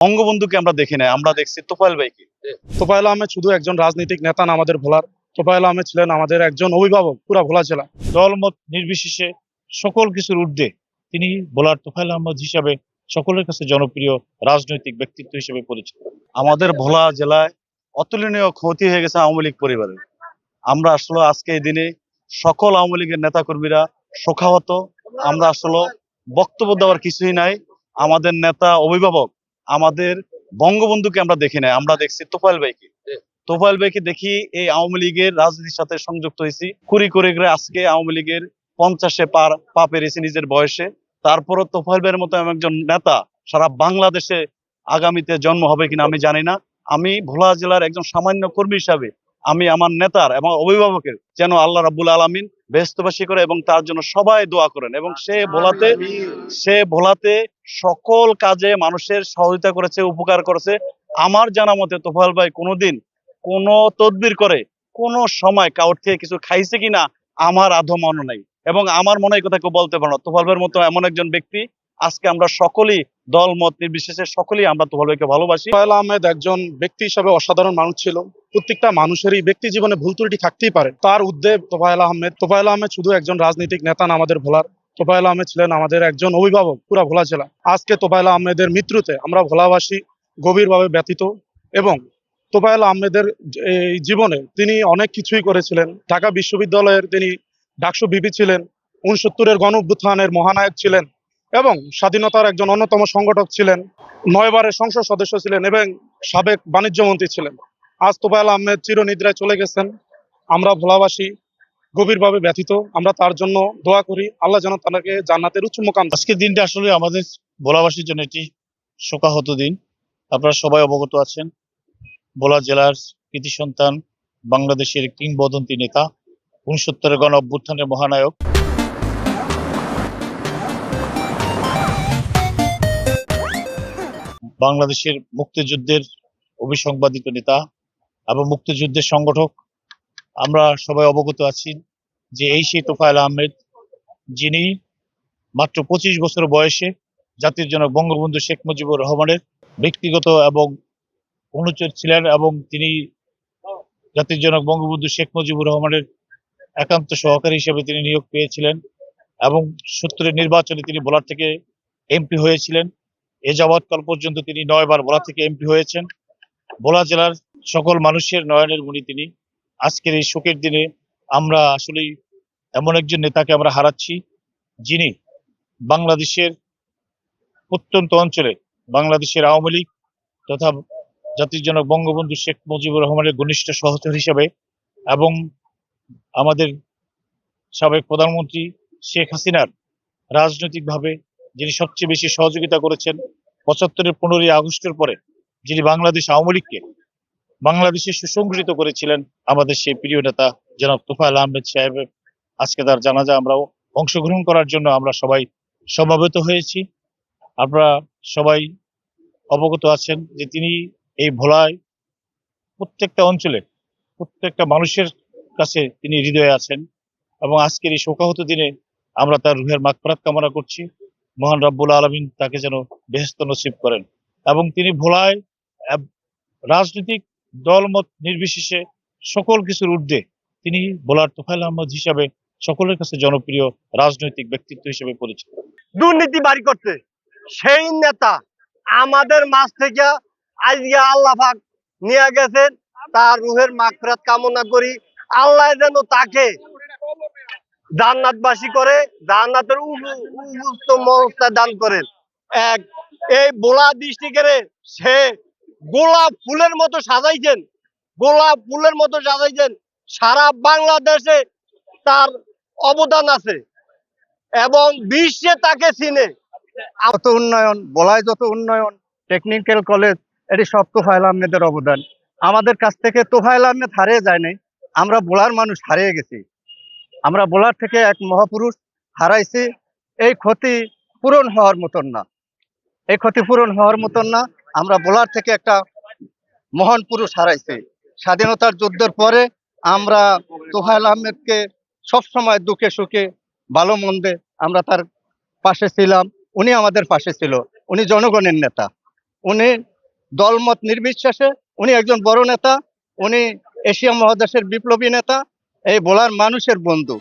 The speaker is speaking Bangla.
বঙ্গবন্ধুকে আমরা দেখি নাই, আমরা দেখছি তোফায়েল ভাইকে। তোফায়েল আহমেদ শুধু একজন রাজনৈতিক নেতা না আমাদের ভোলার। তোফায়েল আহমেদ ছিলেন আমাদের একজন অভিভাবক পুরা ভোলা জেলা। দলমত নির্বিশেষে সকল কিছুর ঊর্ধ্বে তিনি ভোলার তোফায়েল আহমেদ হিসাবে সকলের কাছে জনপ্রিয় রাজনৈতিক ব্যক্তিত্ব হিসেবে পরিচিত। আমাদের ভোলা জেলায় অতুলনীয় ক্ষতি হয়ে গেছে আওয়ামী লীগ পরিবারের। আমরা আসলে আজকে এই দিনে সকল আওয়ামী লীগের নেতাকর্মীরা শোকাহত। আমরা আসলে বক্তব্য দেওয়ার কিছুই নাই। আমাদের নেতা অভিভাবক আমাদের বঙ্গবন্ধুকে আমরা দেখি নাই, আমরা দেখছি তোফায়েল ভাইকে। তোফায়েল ভাইকে দেখি এই আওয়ামী লীগের রাজনীতির সাথে সংযুক্ত হয়েছি, কুড়ি করে আজকে আওয়ামী লীগের 50-এ পা পেরেছি নিজের বয়সে। তারপরও তোফায়েল ভাইয়ের মতো একজন নেতা সারা বাংলাদেশে আগামীতে জন্ম হবে কিনা আমি জানি না। আমি ভোলা জেলার একজন সামান্য কর্মী হিসাবে আমি আমার নেতার এবং অভিভাবকের যেন আল্লাহ রাব্বুল আলামিন বেহেশতবাসী করে এবং তার জন্য সবাই দোয়া করেন। এবং সে ভোলাতে সকল কাজে মানুষের সহযোগিতা করেছে, উপকার করেছে। আমার জানা মতে তোফায়েল ভাই কোনোদিন কোনো তদবির করে কোনো সময় কাউর থেকে কিছু খাইছে কিনা আমার আদৌ মনে নাই, এবং আমার মনে হয় কথা কেউ বলতে পারো না। তোফায়েল ভাইয়ের মতো এমন একজন ব্যক্তি আজকে আমরা সকলেই দল মত নির্বিশেষে সকলেই আমরা তোফায়েল ভাইকে ভালোবাসি। তোফায়েল আহমেদ একজন ব্যক্তি হিসাবে অসাধারণ মানুষ ছিল। প্রত্যেকটা মানুষেরই ব্যক্তি জীবনে ভুল ত্রুটি থাকতেই পারে। তার উদ্দেব তোফায়েল আহমেদ শুধু একজন রাজনৈতিক নেতা না আমাদের ভোলার। তোফায়েল আহমেদ ছিলেন আমাদের একজন অভিভাবক পুরা ভোলা জেলা। আজকে তোফায়েল আহমেদের মৃত্যুতে আমরা ভোলাবাসী গভীরভাবে ব্যথিত। এবং তোফায়েল আহমেদের এই জীবনে তিনি অনেক কিছুই করেছিলেন। ঢাকা বিশ্ববিদ্যালয়ের তিনি ডাকসু ভিপি ছিলেন, 69-এর গণ অভ্যুত্থানের মহানায়ক ছিলেন এবং স্বাধীনতার একজন অন্যতম সংগঠক ছিলেন। 9 বারের সংসদ সদস্য ছিলেন এবং সাবেক বাণিজ্য মন্ত্রী ছিলেন। আজ তোফায়েল আহমেদ চিরনিদ্রায় চলে গেছেন। আমরা ভোলাবাসী গভীরভাবে ব্যথিত। আমরা তার জন্য দোয়া করি, আল্লাহ যেন তাকে জান্নাতের উচ্চ মুকাম। আজকের দিনটা আসলে আমাদের ভোলাবাসীর জন্য একটি শোকাহত দিন। আপনারা সবাই অবগত আছেন, ভোলা জেলার কৃতি সন্তান, বাংলাদেশের কিংবদন্তি নেতা, 69-এর গণ অভ্যুত্থানের মহানায়ক, বাংলাদেশের মুক্তিযুদ্ধের অবিসংবাদিত নেতা এবং মুক্তিযুদ্ধের সংগঠক। আমরা সবাই অবগত আছি যে এই সেই তোফায়েল আহমেদ, যিনি মাত্র 25 বছর বয়সে জাতির জনক বঙ্গবন্ধু শেখ মুজিবুর রহমানের ব্যক্তিগত এবং অনুচর ছিলেন এবং তিনি জাতির জনক বঙ্গবন্ধু শেখ মুজিবুর রহমানের একান্ত সহকারী হিসেবে তিনি নিয়োগ পেয়েছিলেন এবং 70-এর নির্বাচনে তিনি ভোলা থেকে এমপি হয়েছিলেন। এ যাবৎকাল পর্যন্ত তিনি 9 বার ভোলা থেকে এমপি হয়েছেন। ভোলা জেলার সকল মানুষের নয়নের মণি তিনি। আজকের এই শোকের দিনে আমরা আসলেই এমন একজন নেতাকে আমরা হারাচ্ছি, যিনি বাংলাদেশের প্রত্যন্ত অঞ্চলে বাংলাদেশের আওয়ামী লীগ তথা জাতির জনক বঙ্গবন্ধু শেখ মুজিবুর রহমানের ঘনিষ্ঠ সহচর হিসাবে এবং আমাদের সাবেক প্রধানমন্ত্রী শেখ হাসিনার রাজনৈতিকভাবে যিনি সবচেয়ে বেশি সহযোগিতা করেছেন, 75-এর 15ই আগস্টের পরে যিনি বাংলাদেশ আওয়ামী লীগকে বাংলাদেশে সুসংগঠিত করেছিলেন, আমাদের সেই প্রিয় নেতা জনাব তোফায়েল আহমেদ সাহেবের আজকে তার জানাজা আমরাও অংশগ্রহণ করার জন্য আমরা সবাই সমবেত হয়েছি। আপনারা সবাই অবগত আছেন যে তিনি এই ভোলায় প্রত্যেকটা অঞ্চলে প্রত্যেকটা মানুষের কাছে তিনি হৃদয়ে আছেন এবং আজকের এই শোকাহত দিনে আমরা তার রুহের মাগফিরাত কামনা করছি। মহান রাব্বুল আলামিন তাকে যেন বেহেশত নসিব করেন এবং তিনি ভোলায় রাজনৈতিক দলমত নির্বিশেষে সকল কিছুর ঊর্ধ্বে তিনি ভোলার তোফায়েল আহমেদ হিসাবে সকলের কাছে জনপ্রিয় রাজনৈতিক ব্যক্তিত্ব হিসেবে পরিচিত। দুর্নীতি বাড়ি করতে সেই নেতা আমাদের মাঝ থেকে আজকে আল্লাহ পাক নিয়ে গেছেন। তার রুহের মাগফিরাত কামনা করি, আল্লাহ যেন তাকে জান্নাতবাসী করে, জান্নাতের উচ্চতম অবস্থা দান করেন। এই ভোলা ডিস্ট্রিক্টের সে গোলাপ ফুলের মতো সাজাইছেন, সারা বাংলাদেশে তার অবদান আছে এবং বিশ্বে তাকে চিনে। যত উন্নয়ন, ভোলায় যত উন্নয়ন, টেকনিক্যাল কলেজ, এটি সব তোফায়েল আহমেদের অবদান। আমাদের কাছ থেকে তোফায়েল আহমেদ হারিয়ে যায় নাই, আমরা ভোলার মানুষ হারিয়ে গেছি। আমরা ভোলার থেকে এক মহাপুরুষ হারাইছি। এই ক্ষতি পূরণ হওয়ার মতন না। আমরা ভোলার থেকে একটা মহান পুরুষ হারাইছি। স্বাধীনতার যুদ্ধের পরে আমরা তোফায়েল আহমেদকে সবসময় দুঃখে সুখে ভালো মন্দে আমরা তার পাশে ছিলাম। উনি আমাদের পাশে ছিল। উনি জনগণের নেতা। উনি দলমত নির্বিশেষে উনি একজন বড় নেতা, উনি এশিয়া মহাদেশের বিপ্লবী নেতা, এই ভোলার মানুষের বন্ধু।